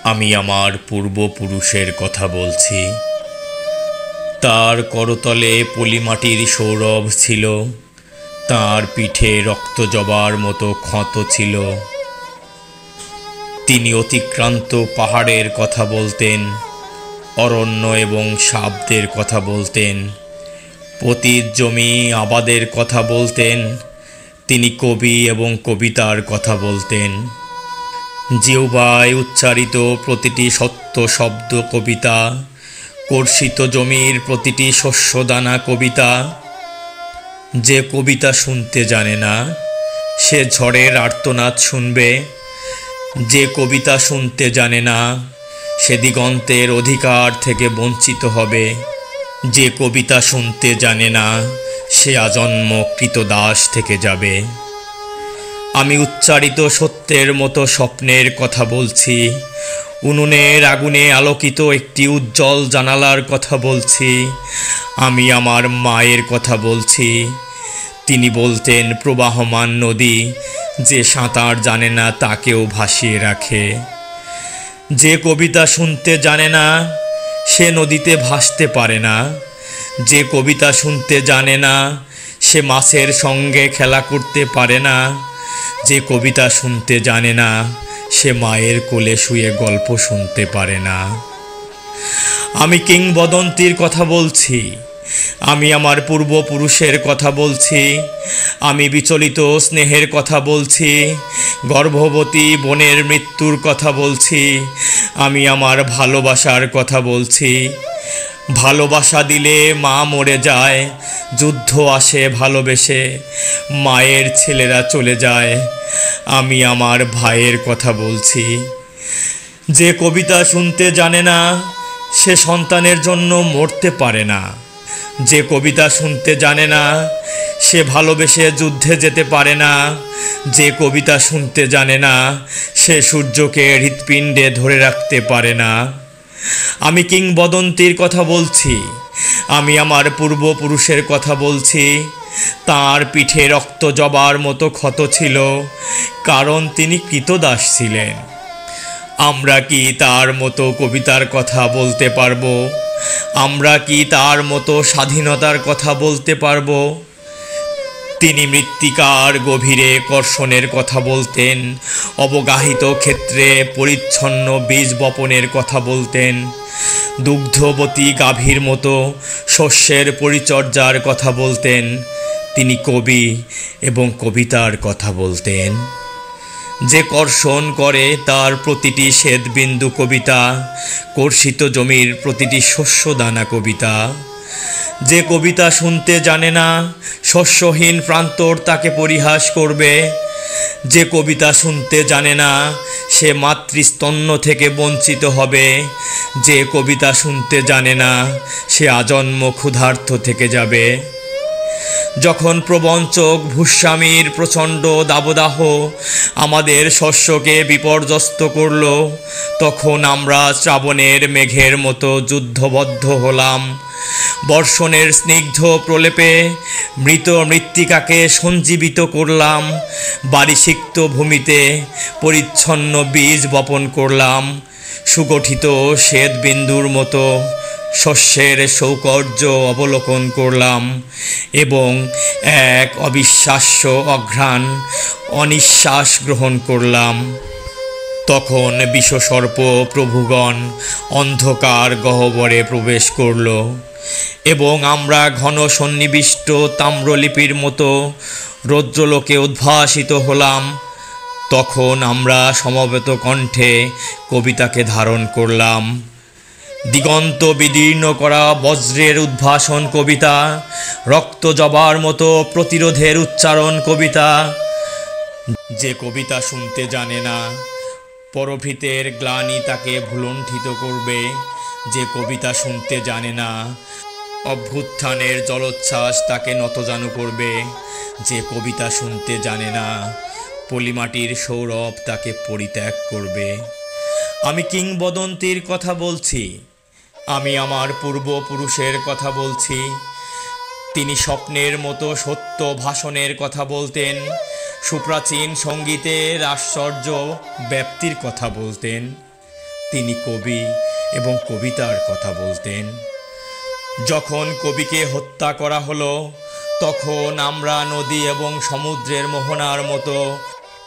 আমি আমার পূর্বপুরুষের কথা বলছি। তার করতলে পলিমাটির সৌরভ ছিল, তার পিঠে রক্তজবার মতো ক্ষত ছিল। তিনি অতিক্রান্ত পাহাড়ের কথা বলতেন, অরণ্য এবং সাপদের কথা বলতেন, পতিত জমি আবাদের কথা বলতেন। তিনি কবি এবং কবিতার কথা বলতেন। জিহ্বায় উচ্চারিত প্রতিটি সত্য শব্দ কবিতা, কর্ষিত জমির প্রতিটি শস্যদানা কবিতা। যে কবিতা শুনতে জানে না, সে ঝড়ের আর্তনাদ শুনবে। যে কবিতা শুনতে জানে না, সে দিগন্তের অধিকার থেকে বঞ্চিত হবে। যে কবিতা শুনতে জানে না, সে আজন্ম কৃতদাস থেকে যাবে। আমি উচ্চারিত সত্যের মতো স্বপ্নের কথা বলছি, উনুনের আগুনে আলোকিত একটি উজ্জ্বল জানালার কথা বলছি। আমি আমার মায়ের কথা বলছি। তিনি বলতেন, প্রবাহমান নদী যে সাঁতার জানে না তাকেও ভাসিয়ে রাখে। যে কবিতা শুনতে জানে না, সে নদীতে ভাসতে পারে না। যে কবিতা শুনতে জানে না, সে মাছের সঙ্গে খেলা করতে পারে না। যে কবিতা শুনতে জানে না, সে মায়ের কোলে শুয়ে গল্প শুনতে পারে না। আমি কিংবদন্তির কথা বলছি। আমি আমার পূর্বপুরুষের কথা বলছি। আমি বিচলিত স্নেহের কথা বলছি, গর্ভবতী বোনের মৃত্যুর কথা বলছি। আমি আমার ভালোবাসার কথা বলছি। ভালোবাসা দিলে মা মরে যায়, যুদ্ধ আসে ভালোবেসে, মায়ের ছেলেরা চলে যায়। আমি আমার ভাইয়ের কথা বলছি। যে কবিতা শুনতে জানে না, সে সন্তানের জন্য মরতে পারে না। যে কবিতা শুনতে জানে না, সে ভালোবেসে যুদ্ধে যেতে পারে না। যে কবিতা শুনতে জানে না, সে সূর্যকে হৃৎপিণ্ডে ধরে রাখতে পারে না। আমি কিংবদন্তির কথা বলছি। আমি আমার পূর্বপুরুষের কথা বলছি। তার পিঠে রক্ত জবার মতো ক্ষত ছিল, কারণ তিনি কৃতদাস ছিলেন। আমরা কি তার মতো কবিতার কথা বলতে পারবো? আমরা কি তার মতো স্বাধীনতার কথা বলতে পারবো? তিনি মৃত্তিকার গভীরে কর্ষণের কথা বলতেন, অবগাহিত ক্ষেত্রে পরিচ্ছন্ন বীজ বপনের কথা বলতেন, দুগ্ধবতী গাভীর মতো শস্যের পরিচর্যার কথা বলতেন। তিনি কবি এবং কবিতার কথা বলতেন। যে কর্ষণ করে তার প্রতিটি শ্বেতবিন্দু কবিতা, কর্ষিত জমির প্রতিটি শস্যদানা কবিতা। যে কবিতা শুনতে জানে না, শস্যহীন প্রান্তর তাকে পরিহাস করবে। যে কবিতা শুনতে জানে না, সে মাতৃস্তন্য থেকে বঞ্চিত হবে। যে কবিতা শুনতে জানে না, সে আজন্ম ক্ষুধার্ত থেকে যাবে। যখন প্রবঞ্চক ভূস্বামীর প্রচণ্ড দাবদাহ আমাদের শস্যকে বিপর্যস্ত করল, তখন আমরা শ্রাবণের মেঘের মতো যুদ্ধবদ্ধ হলাম। বর্ষণের স্নিগ্ধ প্রলেপে মৃত মৃত্তিকাকে সঞ্জীবিত করলাম। বারিসিক্ত ভূমিতে পরিচ্ছন্ন বীজ বপন করলাম। সুগঠিত শ্বেতবিন্দুর মতো শস্যের সৌকর্য অবলোকন করলাম এবং এক অবিশ্বাস্য অঘ্রাণ অনিঃশ্বাস গ্রহণ করলাম। তখন বিষসর্প প্রভুগণ অন্ধকার গহ্বরে প্রবেশ করল এবং আমরা ঘন সন্নিবিষ্ট তাম্রলিপির মতো রৌদ্রলোকে উদ্ভাসিত হলাম। তখন আমরা সমবেত কণ্ঠে কবিতাকে ধারণ করলাম। দিগন্ত বিদীর্ণ করা বজ্রের উদ্ভাসন কবিতা, রক্ত জবার মতো প্রতিরোধের উচ্চারণ কবিতা। যে কবিতা শুনতে জানে না, পরভৃতের গ্লানি তাকে ভুলণ্ঠিত করবে। যে কবিতা শুনতে জানে না, অভ্যুত্থানের জলোচ্ছ্বাস তাকে নতজানু করবে। যে কবিতা শুনতে জানে না, পলিমাটির সৌরভ তাকে পরিত্যাগ করবে। আমি কিংবদন্তির কথা বলছি। আমি আমার পূর্বপুরুষের কথা বলছি। তিনি স্বপ্নের মতো সত্য ভাষণের কথা বলতেন, সুপ্রাচীন সঙ্গীতের আশ্চর্য ব্যাপ্তির কথা বলতেন। তিনি কবি এবং কবিতার কথা বলতেন। যখন কবিকে হত্যা করা হলো, তখন আমরা নদী এবং সমুদ্রের মোহনার মতো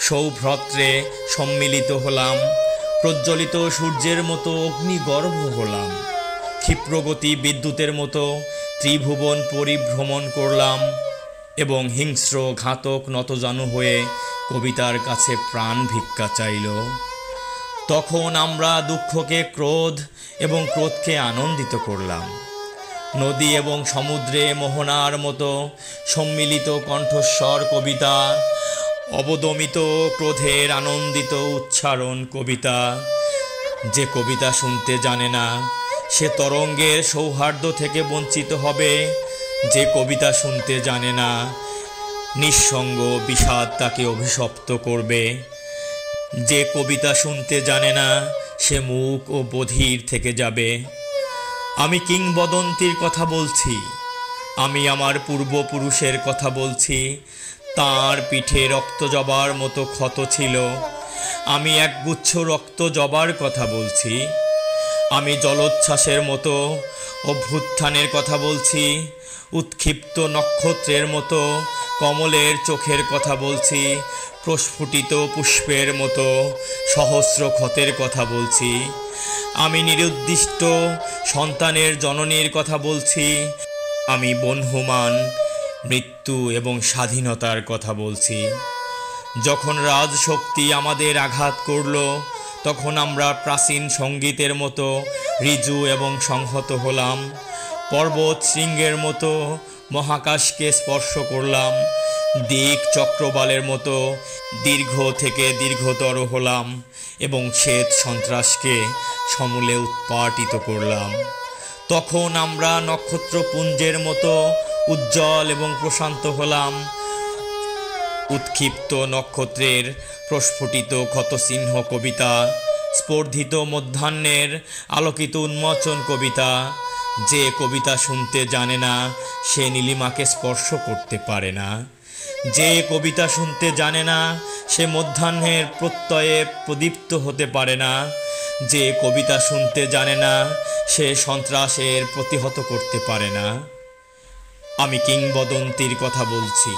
সৌভ্রত্রে সম্মিলিত হলাম, প্রজ্বলিত সূর্যের মতো অগ্নিগর্ভ হলাম, ক্ষিপ্রগতি বিদ্যুতের মতো ত্রিভুবন পরিভ্রমণ করলাম এবং হিংস্র ঘাতক নতজানু হয়ে কবিতার কাছে প্রাণ ভিক্ষা চাইল। তখন আমরা দুঃখকে ক্রোধ এবং ক্রোধকে আনন্দিত করলাম। নদী এবং সমুদ্রে মোহনার মতো সম্মিলিত কণ্ঠস্বর কবিতা, অবদমিত ক্রোধের আনন্দিত উচ্চারণ কবিতা। যে কবিতা শুনতে জানে না, সে তরঙ্গের সৌহার্দ্য থেকে বঞ্চিত হবে। যে কবিতা শুনতে জানে না, নিঃসঙ্গ বিষাদ তাকে অভিশপ্ত করবে। যে কবিতা শুনতে জানে না, সে মূক ও বধির থেকে যাবে। আমি কিংবদন্তির কথা বলছি, আমি আমার পূর্বপুরুষের কথা বলছি। তাঁর পিঠে রক্ত জবার মতো ক্ষত ছিল, আমি একগুচ্ছ রক্ত জবার কথা বলছি। আমি জলোচ্ছ্বাসের মতো অভ্যুত্থানের কথা বলছি, উৎক্ষিপ্ত নক্ষত্রের মতো কমলের চোখের কথা বলছি, প্রস্ফুটিত পুষ্পের মতো সহস্র ক্ষতের কথা বলছি। আমি নিরুদ্দিষ্ট সন্তানের জননীর কথা বলছি, আমি বহ্নিমান মৃত্যু এবং স্বাধীনতার কথা বলছি। যখন রাজশক্তি আমাদের আঘাত করল, তখন আমরা প্রাচীন সঙ্গীতের মতো ঋজু এবং সংহত হলাম। পর্বত শৃঙ্গের মতো মহাকাশকে স্পর্শ করলাম, দিক চক্রবালের মতো দীর্ঘ থেকে দীর্ঘতর হলাম এবং শ্বেত সন্ত্রাসকে সমূলে উৎপাটিত করলাম। তখন আমরা নক্ষত্রপুঞ্জের মতো উজ্জ্বল এবং প্রশান্ত হলাম। উৎক্ষিপ্ত নক্ষত্রের প্রস্ফুটিত ক্ষতচিহ্ন কবিতা, স্পর্ধিত মধ্যাহ্নের আলোকিত উন্মোচন কবিতা। যে কবিতা শুনতে জানে না, সে নীলিমাকে স্পর্শ করতে পারে না। যে কবিতা শুনতে জানে না, সে মধ্যাহ্নের প্রত্যয়ে প্রদীপ্ত হতে পারে না। যে কবিতা শুনতে জানে না, সে সন্ত্রাসের প্রতিহত করতে পারে না। আমি কিংবদন্তির কথা বলছি,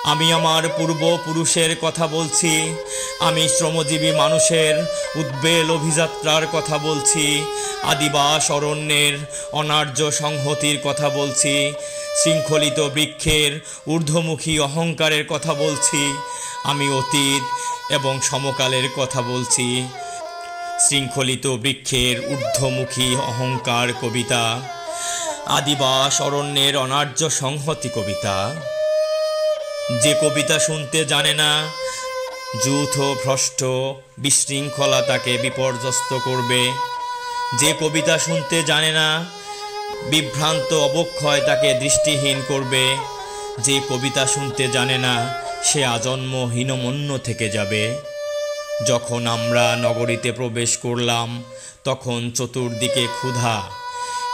আমি আমার পূর্বপুরুষের কথা বলছি। আমি শ্রমজীবী মানুষের উদ্বেল অভিযাত্রার কথা বলছি, আদিবাস অরণ্যের অনার্য সংহতির কথা বলছি, শৃঙ্খলিত বৃক্ষের ঊর্ধ্বমুখী অহংকারের কথা বলছি। আমি অতীত এবং সমকালের কথা বলছি। শৃঙ্খলিত বৃক্ষের ঊর্ধ্বমুখী অহংকার কবিতা, আদিবাস অরণ্যের অনার্য সংহতি কবিতা। যে কবিতা শুনতে জানে না, যূথ ভ্রষ্ট বিশৃঙ্খলা তাকে বিপর্যস্ত করবে। যে কবিতা শুনতে জানে না, বিভ্রান্ত অবক্ষয় তাকে দৃষ্টিহীন করবে। যে কবিতা শুনতে জানে না, সে আজন্ম হীনমন্য থেকে যাবে। যখন আমরা নগরীতে প্রবেশ করলাম, তখন চতুর্দিকে ক্ষুধা,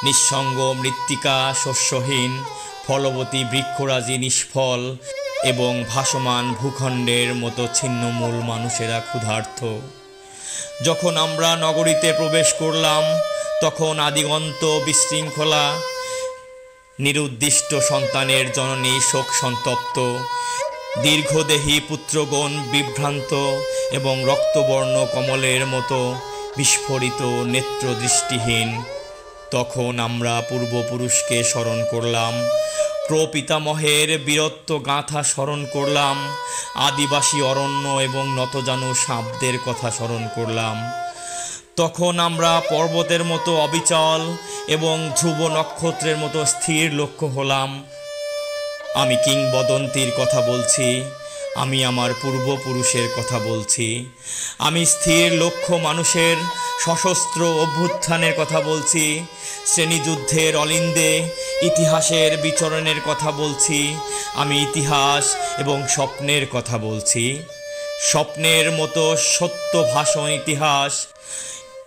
নিঃসঙ্গ মৃত্তিকা শস্যহীন, ফলবতী বৃক্ষরাজি নিষ্ফল এবং ভাসমান ভূখণ্ডের মতো ছিন্নমূল মানুষেরা ক্ষুধার্ত। যখন আমরা নগরীতে প্রবেশ করলাম, তখন আদিগন্ত বিশৃঙ্খলা, নিরুদ্দিষ্ট সন্তানের জননী শোক সন্তপ্ত, দীর্ঘদেহী পুত্রগণ বিভ্রান্ত এবং রক্তবর্ণ কমলের মতো বিস্ফোরিত নেত্রদৃষ্টিহীন। তখন আমরা পূর্বপুরুষকে স্মরণ করলাম, প্রপিতামহের বীরত্ব গাথা স্মরণ করলাম, আদিবাসী অরণ্য এবং নতজানু সাপদের কথা স্মরণ করলাম। তখন আমরা পর্বতের মতো অবিচল এবং ধ্রুব নক্ষত্রের মতো স্থির লক্ষ্য হলাম। আমি কিংবদন্তির কথা বলছি, আমি আমার পূর্বপুরুষের কথা বলছি। আমি স্থির লক্ষ্য মানুষের সশস্ত্র অভ্যুত্থানের কথা বলছি। শ্রেণীযুদ্ধের অলিন্দে ইতিহাসের বিচরণের কথা বলছি। আমি ইতিহাস এবং স্বপ্নের কথা বলছি। স্বপ্নের মতো সত্য ভাষণ ইতিহাস,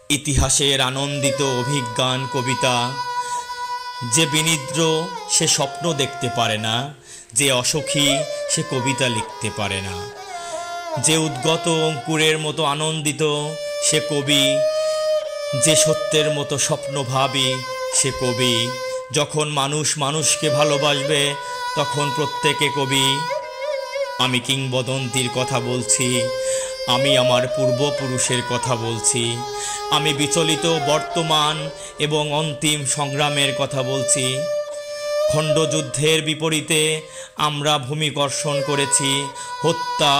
ইতিহাসের আনন্দিত অভিজ্ঞান কবিতা। যে বিনিদ্র সে স্বপ্ন দেখতে পারে না, যে অসুখী সে কবিতা লিখতে পারে না। যে উদ্গত অঙ্কুরের মতো আনন্দিত সে কবি, যে সত্যের মতো স্বপ্ন ভাবি সে কবি। যখন মানুষ মানুষকে ভালোবাসবে তখন প্রত্যেকে কবি। আমি কিংবদন্তির কথা বলছি, আমি আমার পূর্বপুরুষের কথা বলছি, আমি বিচলিত বর্তমান এবং অন্তিম সংগ্রামের কথা বলছি। খণ্ডযুদ্ধের বিপরীতে আমরা ভূমিকর্ষণ করেছি, হত্যা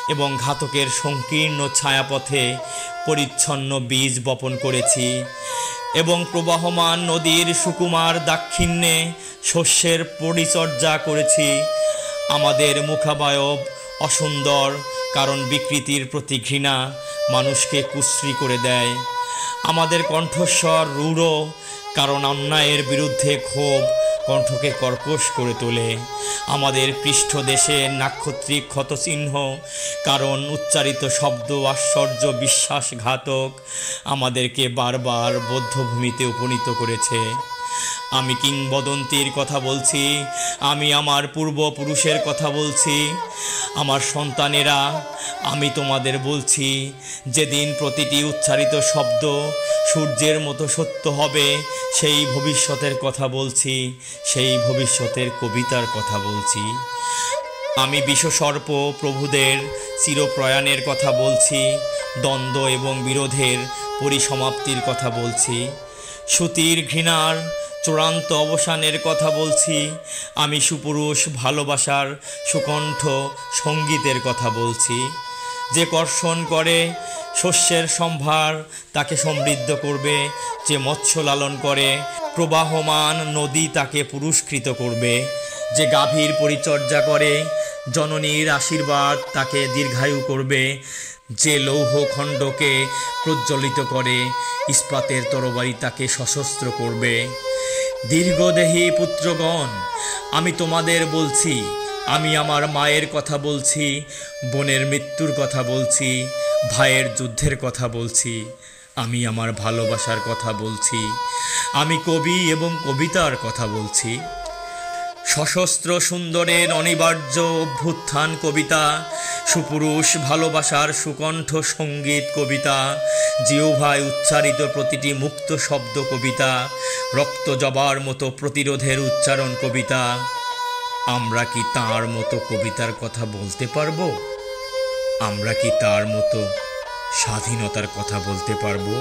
এবং ঘাতকের সংকীর্ণ ছায়াপথে পরিচ্ছন্ন বীজ বপন করেছি এবং প্রবাহমান নদীর সুকুমার দাক্ষিণ্যে শস্যের পরিচর্যা করেছি। আমাদের মুখাবয়ব অসুন্দর, কারণ বিকৃতির প্রতি ঘৃণা মানুষকে কুশ্রী করে দেয়। আমাদের কণ্ঠস্বর রূঢ়, কারণ অন্যায়ের বিরুদ্ধে ক্ষোভ কণ্ঠকে কর্কশ করে তোলে। আমাদের পৃষ্ঠদেশে নাক্ষত্রিক ক্ষতচিহ্ন, কারণ উচ্চারিত শব্দ আশ্চর্য বিশ্বাসঘাতক আমাদেরকে বারবার বধ্যভূমিতে উপনীত করেছে। আমি কিংবদন্তির কথা বলছি, আমি আমার পূর্বপুরুষের কথা বলছি। আমার সন্তানেরা, আমি তোমাদের বলছি, যেদিন প্রতিটি উচ্চারিত শব্দ সূর্যের মতো সত্য হবে, সেই ভবিষ্যতের কথা বলছি, সেই ভবিষ্যতের কবিতার কথা বলছি। আমি বিষসর্প প্রভুদের চিরপ্রয়াণের কথা বলছি, দ্বন্দ্ব এবং বিরোধের পরিসমাপ্তির কথা বলছি, সুতির ঘৃণার চূড়ান্ত অবসানের কথা বলছি। আমি সুপুরুষ ভালোবাসার সুকণ্ঠ সঙ্গীতের কথা বলছি। যে কর্ষণ করে শস্যের সম্ভার তাকে সমৃদ্ধ করবে, যে মৎস্য লালন করে প্রবাহমান নদী তাকে পুরস্কৃত করবে, যে গাভীর পরিচর্যা করে জননীর আশীর্বাদ তাকে দীর্ঘায়ু করবে, যে লৌহখণ্ডকে প্রজ্বলিত করে ইস্পাতের তরবারি তাকে সশস্ত্র করবে। দীর্ঘদেহী পুত্রগণ, আমি তোমাদের বলছি, আমি আমার মায়ের কথা বলছি, বোনের মৃত্যুর কথা বলছি, ভাইয়ের যুদ্ধের কথা বলছি, আমি আমার ভালোবাসার কথা বলছি, আমি কবি এবং কবিতার কথা বলছি। সশস্ত্র সুন্দরের অনিবার্য অভ্যুত্থান কবিতা, সুপুরুষ ভালোবাসার সুকণ্ঠ সঙ্গীত কবিতা, জিহ্বায় উচ্চারিত প্রতিটি মুক্ত শব্দ কবিতা, রক্ত জবার মতো প্রতিরোধের উচ্চারণ কবিতা। আমরা কি তার মতো কবিতার কথা বলতে পারবো? আমরা কি তার মতো স্বাধীনতার কথা বলতে পারবো?